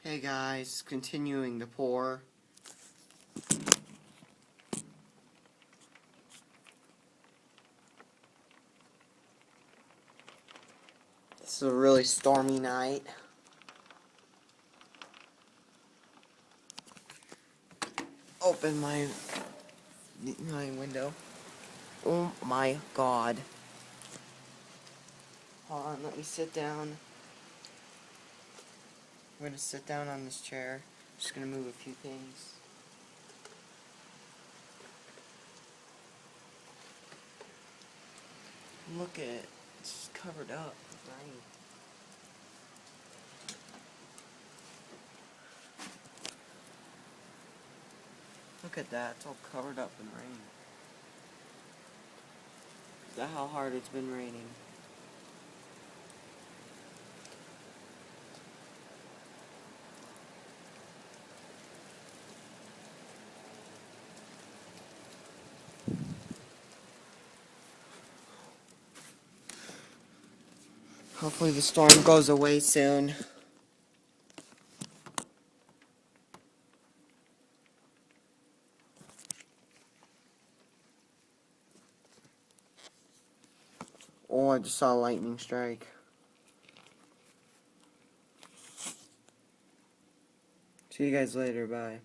Hey guys, continuing the pour. It's a really stormy night. Open my window. Oh my god. Hold on, let me sit down. I'm gonna sit down on this chair. Just gonna move a few things. Look at it. It's covered up with rain. Look at that. It's all covered up in rain. Is that how hard it's been raining? Hopefully the storm goes away soon. Oh, I just saw a lightning strike. See you guys later, bye.